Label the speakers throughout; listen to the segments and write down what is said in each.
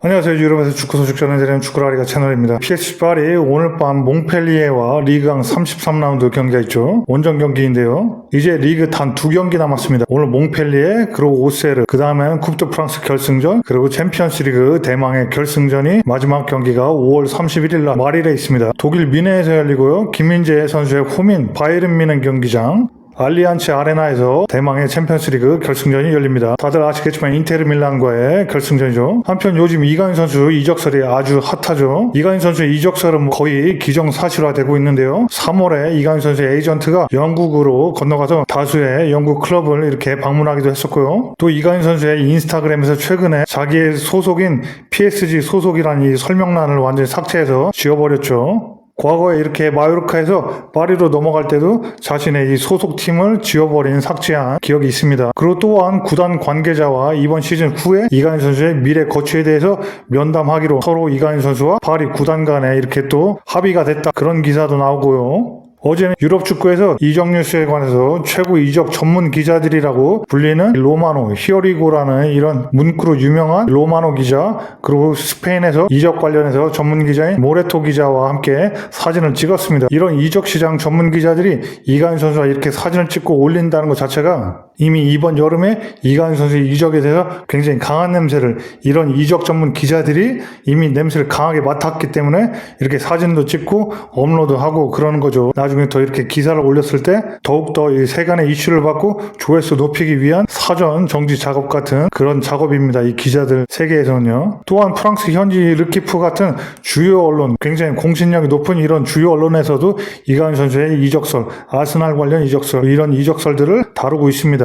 Speaker 1: 안녕하세요. 유럽에서 축구 소식 전해드리는 축구라리가 채널입니다. PSG 파리 오늘 밤 몽펠리에와 리그강 33라운드 경기가 있죠. 원정 경기인데요. 이제 리그 단 2경기 남았습니다. 오늘 몽펠리에, 그리고 오세르, 그 다음에는 쿱드 프랑스 결승전, 그리고 챔피언스리그 대망의 결승전이 마지막 경기가 5월 31일 날 마릴에 있습니다. 독일 미네에서 열리고요. 김민재 선수의 홈인 바이에른 미넨 경기장, 알리안츠 아레나에서 대망의 챔피언스리그 결승전이 열립니다. 다들 아시겠지만 인테르 밀란과의 결승전이죠. 한편 요즘 이강인 선수 이적설이 아주 핫하죠. 이강인 선수의 이적설은 거의 기정사실화되고 있는데요. 3월에 이강인 선수의 에이전트가 영국으로 건너가서 다수의 영국 클럽을 이렇게 방문하기도 했었고요. 또 이강인 선수의 인스타그램에서 최근에 자기의 소속인 PSG 소속이라는 이 설명란을 완전히 삭제해서 지워버렸죠. 과거에 이렇게 마요르카에서 파리로 넘어갈 때도 자신의 이 소속팀을 지워버린 삭제한 기억이 있습니다. 그리고 또한 구단 관계자와 이번 시즌 후에 이강인 선수의 미래 거취에 대해서 면담하기로 서로 이강인 선수와 파리 구단 간에 이렇게 또 합의가 됐다, 그런 기사도 나오고요. 어제는 유럽 축구에서 이적 뉴스에 관해서 최고 이적 전문 기자들이라고 불리는 로마노 히어리고라는 이런 문구로 유명한 로마노 기자, 그리고 스페인에서 이적 관련해서 전문 기자인 모레토 기자와 함께 사진을 찍었습니다. 이런 이적 시장 전문 기자들이 이강인 선수와 이렇게 사진을 찍고 올린다는 것 자체가 이미 이번 여름에 이강인 선수의 이적에 대해서 굉장히 강한 냄새를, 이런 이적 전문 기자들이 이미 냄새를 강하게 맡았기 때문에 이렇게 사진도 찍고 업로드하고 그러는 거죠. 나중에 더 이렇게 기사를 올렸을 때 더욱더 이 세간의 이슈를 받고 조회수 높이기 위한 사전 정지 작업 같은 그런 작업입니다. 이 기자들 세계에서는요. 또한 프랑스 현지 르키프 같은 주요 언론, 굉장히 공신력이 높은 이런 주요 언론에서도 이강인 선수의 이적설, 아스날 관련 이적설, 이런 이적설들을 다루고 있습니다.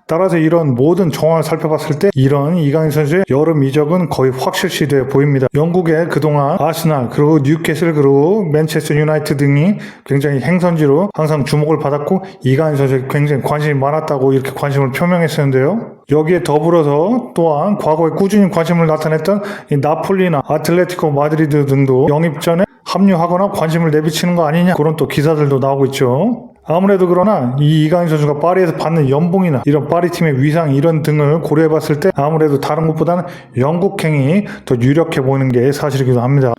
Speaker 1: 따라서 이런 모든 정황을 살펴봤을 때 이런 이강인 선수의 여름 이적은 거의 확실시돼 보입니다. 영국에 그동안 아스날, 그리고 뉴캐슬, 그리고 맨체스터 유나이티드 등이 굉장히 행선지로 항상 주목을 받았고 이강인 선수에 굉장히 관심이 많았다고 이렇게 관심을 표명했었는데요. 여기에 더불어서 또한 과거에 꾸준히 관심을 나타냈던 이 나폴리나 아틀레티코 마드리드 등도 영입전에 합류하거나 관심을 내비치는 거 아니냐, 그런 또 기사들도 나오고 있죠. 아무래도 그러나 이 이강인 선수가 파리에서 받는 연봉이나 이런 파리 팀의 위상 이런 등을 고려해봤을 때 아무래도 다른 것보다는 영국행이 더 유력해 보이는 게 사실이기도 합니다.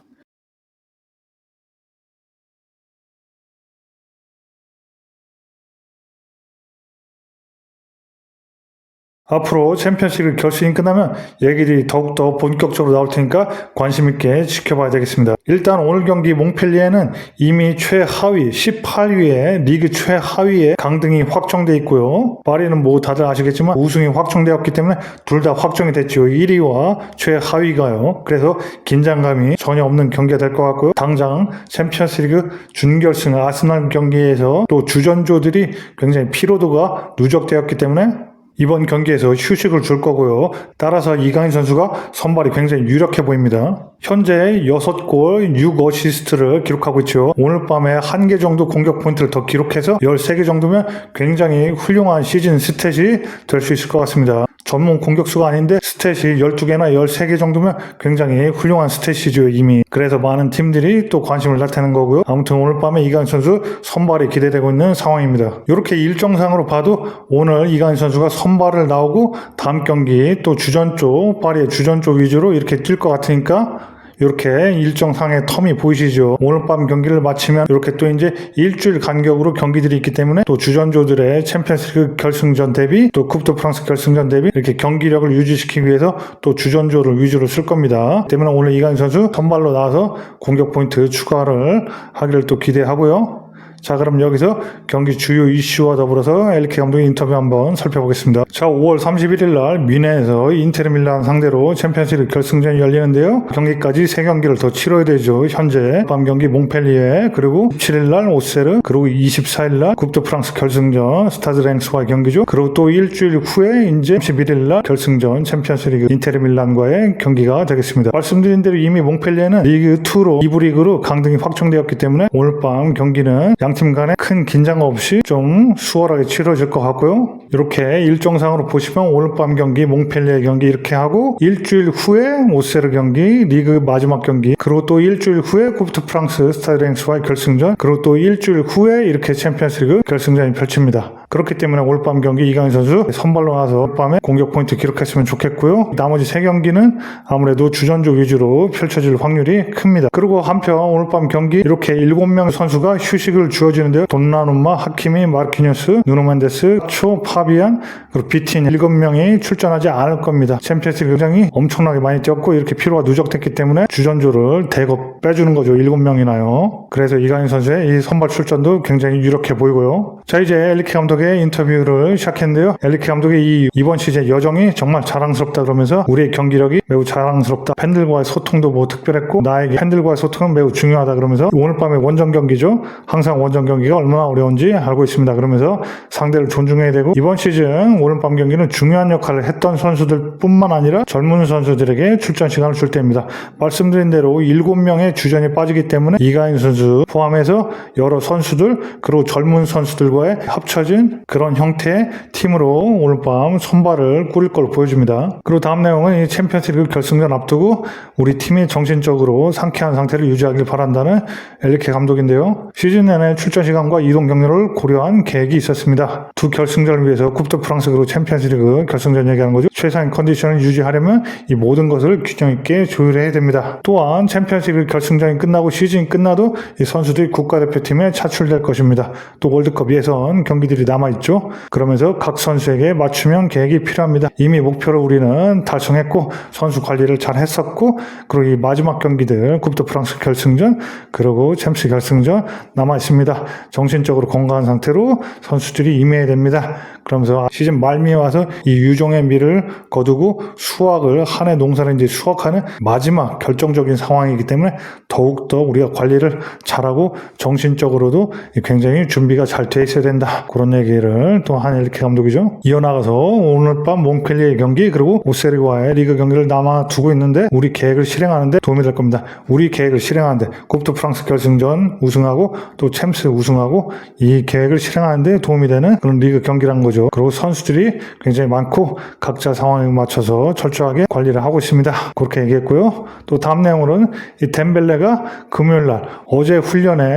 Speaker 1: 앞으로 챔피언스리그 결승이 끝나면 얘기들이 더욱더 본격적으로 나올 테니까 관심 있게 지켜봐야 되겠습니다. 일단 오늘 경기 몽펠리에는 이미 최하위 18위에 리그 최하위에 강등이 확정돼 있고요. 파리는 뭐 다들 아시겠지만 우승이 확정되었기 때문에 둘 다 확정이 됐죠. 1위와 최하위가요. 그래서 긴장감이 전혀 없는 경기가 될 것 같고요. 당장 챔피언스리그 준결승 아스날 경기에서 또 주전조들이 굉장히 피로도가 누적되었기 때문에 이번 경기에서 휴식을 줄 거고요. 따라서 이강인 선수가 선발이 굉장히 유력해 보입니다. 현재 6골 6어시스트를 기록하고 있죠. 오늘 밤에 1개 정도 공격 포인트를 더 기록해서 13개 정도면 굉장히 훌륭한 시즌 스탯이 될 수 있을 것 같습니다. 전문 공격수가 아닌데 스탯이 12개나 13개 정도면 굉장히 훌륭한 스탯이죠, 이미. 그래서 많은 팀들이 또 관심을 나타내는 거고요. 아무튼 오늘 밤에 이강인 선수 선발이 기대되고 있는 상황입니다. 이렇게 일정상으로 봐도 오늘 이강인 선수가 선발을 나오고 다음 경기 또 주전조, 파리의 주전조 위주로 이렇게 뛸 것 같으니까 이렇게 일정상의 텀이 보이시죠. 오늘 밤 경기를 마치면 이렇게 또 이제 일주일 간격으로 경기들이 있기 때문에 또 주전조들의 챔피언스리그 결승전 대비, 또 쿱드 프랑스 결승전 대비 이렇게 경기력을 유지시키기 위해서 또 주전조를 위주로 쓸 겁니다. 때문에 오늘 이강인 선수 선발로 나와서 공격 포인트 추가를 하기를 또 기대하고요. 자, 그럼 여기서 경기 주요 이슈와 더불어서 엘리케 감독의 인터뷰 한번 살펴보겠습니다. 자, 5월 31일 날 미네에서 인테르 밀란 상대로 챔피언스리그 결승전이 열리는데요. 경기까지 3경기를 더 치러야 되죠. 현재 밤 경기 몽펠리에, 그리고 17일 날 오세르, 그리고 24일 날 쿱드 프랑스 결승전 스타드 랭스와의 경기죠. 그리고 또 일주일 후에 이제 31일 날 결승전 챔피언스리그 인테르 밀란과의 경기가 되겠습니다. 말씀드린 대로 이미 몽펠리에는 리그 2로 2부 리그로 강등이 확정되었기 때문에 오늘 밤 경기는 양팀 간에 큰 긴장 없이 좀 수월하게 치러질 것 같고요. 이렇게 일정상으로 보시면 오늘 밤 경기 몽펠리에 경기 이렇게 하고 일주일 후에 오세르 경기 리그 마지막 경기, 그리고 또 일주일 후에 쿱드 프랑스 스타드 랭스와의 결승전, 그리고 또 일주일 후에 이렇게 챔피언스리그 결승전이 펼칩니다. 그렇기 때문에 오늘 밤 경기 이강인 선수 선발로 나와서 오늘 밤에 공격 포인트 기록했으면 좋겠고요. 나머지 3경기는 아무래도 주전조 위주로 펼쳐질 확률이 큽니다. 그리고 한편 오늘 밤 경기 이렇게 7명 선수가 휴식을 주어지는데요. 돈나룸마, 하키미, 마르키뉴스, 누노 멘데스, 초, 파비안, 그리고 비틴 7명이 출전하지 않을 겁니다. 챔피언스 리그 굉장히 엄청나게 많이 뛰었고 이렇게 피로가 누적됐기 때문에 주전조를 대거 빼주는 거죠. 7명이나요. 그래서 이강인 선수의 이 선발 출전도 굉장히 유력해 보이고요. 자, 이제 엘리케 감독의 인터뷰를 시작했는데요. 엘리케 감독의 이번 시즌 여정이 정말 자랑스럽다 그러면서 우리의 경기력이 매우 자랑스럽다. 팬들과의 소통도 뭐 특별했고 나에게 팬들과의 소통은 매우 중요하다 그러면서 오늘 밤에 원정 경기죠. 항상 원정 경기가 얼마나 어려운지 알고 있습니다. 그러면서 상대를 존중해야 되고 이번 시즌 오늘 밤 경기는 중요한 역할을 했던 선수들 뿐만 아니라 젊은 선수들에게 출전 시간을 줄 때입니다. 말씀드린 대로 7명의 주전이 빠지기 때문에 이강인 선수 포함해서 여러 선수들 그리고 젊은 선수들과의 합쳐진 그런 형태의 팀으로 오늘 밤 선발을 꾸릴 걸 보여줍니다. 그리고 다음 내용은 이 챔피언스리그 결승전 앞두고 우리 팀이 정신적으로 상쾌한 상태를 유지하길 바란다는 엘리케 감독인데요. 시즌 내내 출전 시간과 이동 경로를 고려한 계획이 있었습니다. 두 결승전을 위해서 쿱드 프랑스 그리고 챔피언스리그 결승전 얘기하는 거죠. 최상의 컨디션을 유지하려면 이 모든 것을 균형 있게 조율해야 됩니다. 또한 챔피언스리그 결승전이 끝나고 시즌이 끝나도 이 선수들이 국가대표팀에 차출될 것입니다. 또 월드컵 예선 경기들이 남아있죠. 그러면서 각 선수에게 맞춤형 계획이 필요합니다. 이미 목표를 우리는 달성했고 선수 관리를 잘 했었고 그리고 이 마지막 경기들 쿱드 프랑스 결승전 그리고 챔스 결승전 남아있습니다. 정신적으로 건강한 상태로 선수들이 임해야 됩니다. 그러면서 시즌 말미에 와서 이 유종의 미를 거두고 수확을 한 해 농사를 이제 수확하는 마지막 결정적인 상황이기 때문에 더욱더 우리가 관리를 잘하고 정신적으로도 굉장히 준비가 잘 돼 있어야 된다. 그런 얘기를 또 한 엘리케 감독이죠. 이어나가서 오늘 밤 몽펠리에 경기 그리고 오세르와의 리그 경기를 남아두고 있는데 우리 계획을 실행하는데 도움이 될 겁니다. 우리 계획을 실행하는데 쿱드 프랑스 결승전 우승하고 또 챔스 우승하고 이 계획을 실행하는데 도움이 되는 그런 리그 경기라는 거죠. 그리고 선수들이 굉장히 많고 각자 상황에 맞춰서 철저하게 관리를 하고 있습니다. 그렇게 얘기했고요. 또 다음 내용으로는 이 덴벨레가 금요일날 어제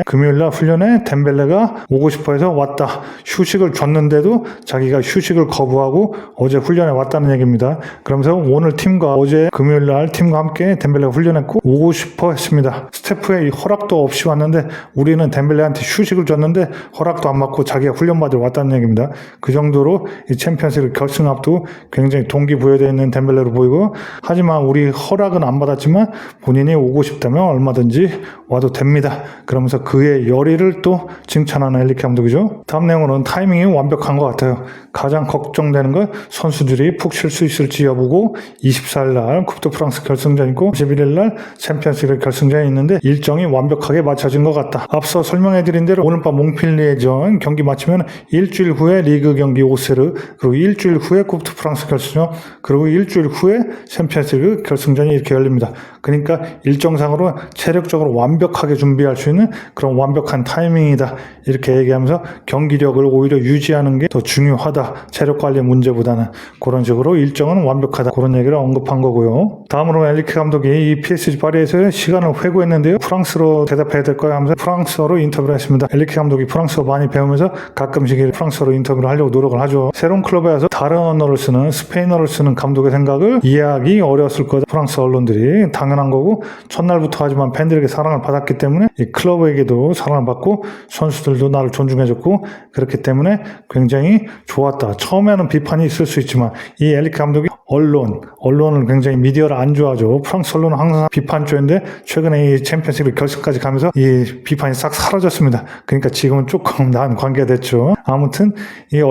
Speaker 1: 금요일날 훈련에 덴벨레가 오고 싶어 해서 왔다. 휴식을 줬는데도 자기가 휴식을 거부하고 어제 훈련에 왔다는 얘기입니다. 그러면서 오늘 팀과 어제 금요일날 팀과 함께 덴벨레가 훈련했고 오고 싶어 했습니다. 스태프의 허락도 없이 왔는데 우리는 덴벨레한테 휴식을 줬는데 허락도 안 받고 자기가 훈련받으러 왔다는 얘기입니다. 그 정도로 이 챔피언스리그 결승 앞두고 굉장히 동기부여되어 있는 덴벨레로 보이고 하지만 우리 허락은 안 받았지만 본인이 오고 싶다면 얼마든지 와도 됩니다. 그러면서 그의 열의를 또 칭찬하는 엘리케 감독이죠. 다음 내용으로는 타이밍이 완벽한 것 같아요. 가장 걱정되는 건 선수들이 푹 쉴 수 있을지 여부고 24일 날 쿱드 프랑스 결승전 있고 21일 날 챔피언스리그 결승전이 있는데 일정이 완벽하게 맞춰진 것 같다. 앞서 설명해드린 대로 오늘 밤 몽필리에전 경기 마치면 일주일 후에 리그 경기 오세르 그리고 일주일 후에 쿱드 프랑스 결승전 그리고 일주일 후에 챔피언스리그 결승전이 이렇게 열립니다. 그러니까 일정상으로 체력적으로 완벽하게 준비할 수 있는 그런 완벽한 타이밍이다. 이렇게 얘기하면서 경기력을 오히려 유지하는 게 더 중요하다. 체력 관리 문제보다는 그런 식으로 일정은 완벽하다. 그런 얘기를 언급한 거고요. 다음으로 엘리케 감독이 이 PSG 파리에서 시간을 회고했는데요. 프랑스로 대답해야 될 거야 하면서 프랑스어로 인터뷰를 했습니다. 엘리케 감독이 프랑스어 많이 배우면서 가끔씩 프랑스어로 인터뷰를 하려고 노력을 하죠. 새로운 클럽에 와서 다른 언어를 쓰는 스페인어를 쓰는 감독의 생각을 이해하기 어려웠을 거다. 프랑스 언론들이 당연한 거고 첫날부터 하지만 팬들에게 사랑을 받았기 때문에 이 클럽에게도 사랑을 받고 선수들도 나를 존중해줬고 그렇기 때문에 굉장히 좋았다. 처음에는 비판이 있을 수 있지만 이 엘리케 감독이 언론을 굉장히 미디어를 안 좋아하죠. 프랑스 언론은 항상 비판조인데 최근에 이 챔피언스리그 결승까지 가면서 이 비판이 싹 사라졌습니다. 그러니까 지금은 조금 나은 관계가 됐죠. 아무튼 이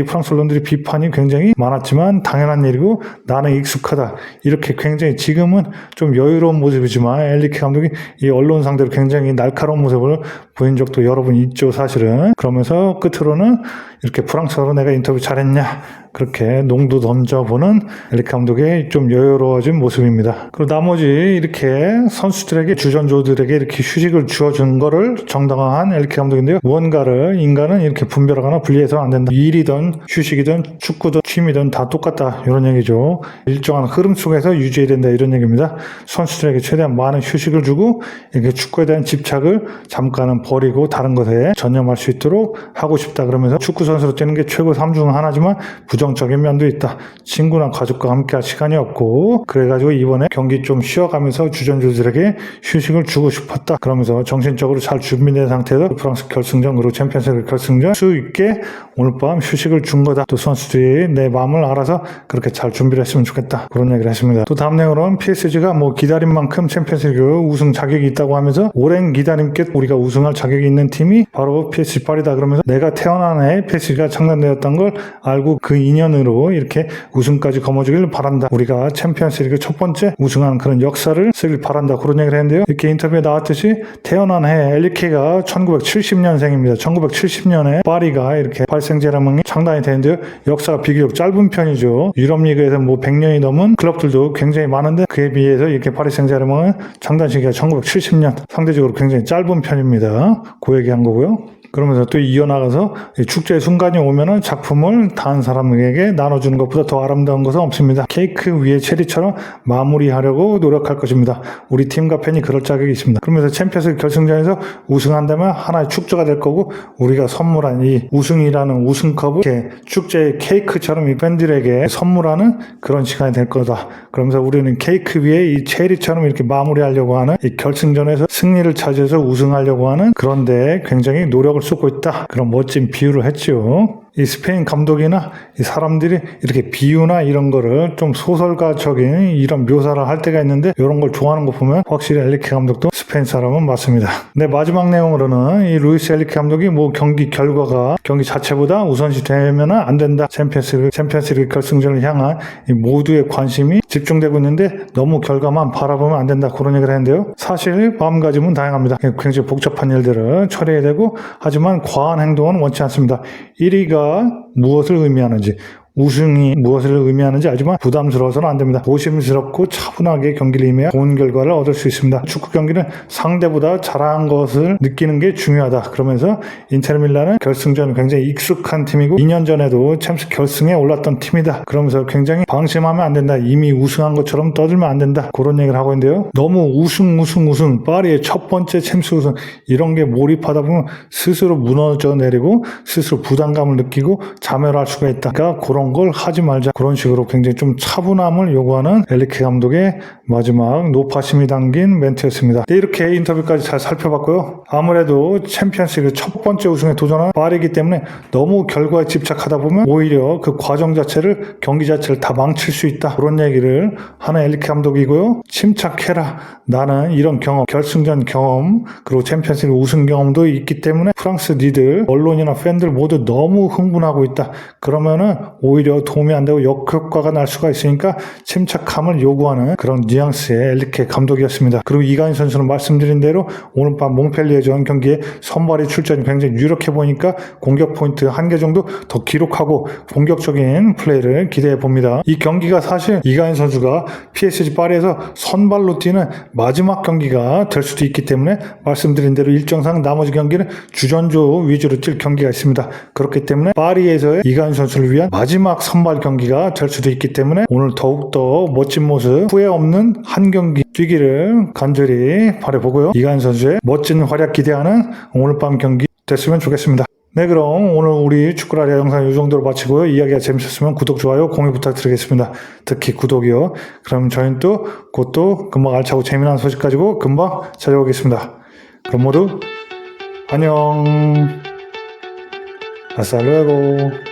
Speaker 1: 프랑스 언론들이 비판이 굉장히 많았지만 당연한 일이고 나는 익숙하다. 이렇게 굉장히 지금은 좀 여유로운 모습이지만 엘리케 감독이 이 언론 상대로 굉장히 날카로운 모습을 보인 적도 여러 번 있죠, 사실은. 그러면서 끝으로는 이렇게 프랑스어로 내가 인터뷰 잘했냐 그렇게 농도 던져보는 엘리케 감독의 좀 여유로워진 모습입니다. 그리고 나머지 이렇게 선수들에게 주전조들에게 이렇게 휴식을 주어준 거를 정당화한 엘리케 감독인데요. 무언가를 인간은 이렇게 분별하거나 분리해서는 안 된다. 일이든 휴식이든 축구든 취미든 다 똑같다 이런 얘기죠. 일정한 흐름 속에서 유지해야 된다 이런 얘기입니다. 선수들에게 최대한 많은 휴식을 주고 이렇게 축구에 대한 집착을 잠깐은 버리고 다른 것에 전념할 수 있도록 하고 싶다. 그러면서 축구 선수로 뛰는 게 최고 3 중 하나지만 부정적인 면도 있다. 친구나 가족과 함께 할 시간이 없고 그래가지고 이번에 경기 좀 쉬어가면서 주전주들에게 휴식을 주고 싶었다. 그러면서 정신적으로 잘 준비된 상태에서 프랑스 결승전 그리고 챔피언스리그 결승전 수 있게 오늘 밤 휴식을 준 거다. 또 선수들이 내 마음을 알아서 그렇게 잘 준비를 했으면 좋겠다. 그런 얘기를 했습니다. 또 다음 내용으로는 PSG가 기다린 만큼 챔피언스리그 우승 자격이 있다고 하면서 오랜 기다림 끝 우리가 우승할 자격이 있는 팀이 바로 PSG 파리다. 그러면서 내가 태어난 해 PSG가 창단되었던 걸 알고 그 인연으로 이렇게 우승까지 거머쥐길 바란다. 우리가 챔피언스리그 첫 번째 우승한 그런 역사를 쓰길 바란다. 그런 얘기를 했는데요. 이렇게 인터뷰에 나왔듯이 태어난 해 엘리케가 1970년생입니다. 1970년에 파리가 이렇게 파리 생제르맹이 창단이 되는데요. 역사가 비교적 짧은 편이죠. 유럽 리그에서 100년이 넘은 클럽들도 굉장히 많은데 그에 비해서 이렇게 파리 생제르맹은 창단 시기가 1970년 상대적으로 굉장히 짧은 편입니다. 그 얘기한 거고요. 그러면서 또 이어나가서 축제의 순간이 오면은 작품을 다른 사람에게 나눠주는 것보다 더 아름다운 것은 없습니다. 케이크 위에 체리처럼 마무리하려고 노력할 것입니다. 우리 팀과 팬이 그럴 자격이 있습니다. 그러면서 챔피언스 결승전에서 우승한다면 하나의 축제가 될 거고 우리가 선물한 이 우승이라는 우승컵을 이렇게 축제의 케이크처럼 이 팬들에게 선물하는 그런 시간이 될 거다. 그러면서 우리는 케이크 위에 이 체리처럼 이렇게 마무리하려고 하는 이 결승전에서 승리를 차지해서 우승하려고 하는 그런데 굉장히 노력을 쏟고 있다. 그런 멋진 비유를 했죠. 이 스페인 감독이나 이 사람들이 이렇게 비유나 이런 거를 좀 소설가적인 이런 묘사를 할 때가 있는데 이런 걸 좋아하는 거 보면 확실히 엘리케 감독도 스페인 사람은 맞습니다. 네, 마지막 내용으로는 이 루이스 엘리케 감독이 경기 결과가 경기 자체보다 우선시 되면은 안 된다. 챔피언스리그 결승전을 향한 이 모두의 관심이 집중되고 있는데 너무 결과만 바라보면 안 된다. 그런 얘기를 했는데요. 사실 마음가짐은 다양합니다. 굉장히 복잡한 일들을 처리해야 되고 하지만 과한 행동은 원치 않습니다. 1위가 무엇을 의미하는지 우승이 무엇을 의미하는지 알지만 부담스러워서는 안 됩니다. 조심스럽고 차분하게 경기를 임해야 좋은 결과를 얻을 수 있습니다. 축구 경기는 상대보다 잘한 것을 느끼는 게 중요하다. 그러면서 인테르밀란은 결승전은 굉장히 익숙한 팀이고 2년 전에도 챔스 결승에 올랐던 팀이다. 그러면서 굉장히 방심하면 안 된다. 이미 우승한 것처럼 떠들면 안 된다. 그런 얘기를 하고 있는데요. 너무 우승 파리의 첫 번째 챔스 우승 이런 게 몰입하다 보면 스스로 무너져 내리고 스스로 부담감을 느끼고 자멸할 수가 있다. 그러니까 그런 걸 하지 말자. 그런 식으로 굉장히 좀 차분함을 요구하는 엘리케 감독의 마지막 노파심이 담긴 멘트였습니다. 네, 이렇게 인터뷰까지 잘 살펴봤고요. 아무래도 챔피언스리그 첫 번째 우승에 도전한 파리이기 때문에 너무 결과에 집착하다 보면 오히려 그 과정 자체를 경기 자체를 다 망칠 수 있다. 그런 얘기를 하는 엘리케 감독이고요. 침착해라. 나는 이런 경험, 결승전 경험 그리고 챔피언스리그 우승 경험도 있기 때문에 프랑스 니들, 언론이나 팬들 모두 너무 흥분하고 있다. 그러면은 오히려 도움이 안 되고 역효과가 날 수가 있으니까 침착함을 요구하는 그런 뉘앙스의 엘리케 감독이었습니다. 그리고 이강인 선수는 말씀드린 대로 오늘 밤 몽펠리에전 경기에 선발의 출전이 굉장히 유력해 보이니까 공격 포인트 1개 정도 더 기록하고 공격적인 플레이를 기대해 봅니다. 이 경기가 사실 이강인 선수가 PSG 파리에서 선발로 뛰는 마지막 경기가 될 수도 있기 때문에 말씀드린 대로 일정상 나머지 경기는 주전조 위주로 뛸 경기가 있습니다. 그렇기 때문에 파리에서의 이강인 선수를 위한 마지막 선발 경기가 될 수도 있기 때문에 오늘 더욱더 멋진 모습 후회 없는 한 경기 뛰기를 간절히 바라보고요. 이강인 선수의 멋진 활약 기대하는 오늘 밤 경기 됐으면 좋겠습니다. 네, 그럼 오늘 우리 축구라리아 영상 이 정도로 마치고요. 이야기가 재밌었으면 구독, 좋아요, 공유 부탁드리겠습니다. 특히 구독이요. 그럼 저희는 또 곧 또 금방 알차고 재미난 소식 가지고 금방 찾아오겠습니다. 그럼 모두 안녕. 아싸 루에고.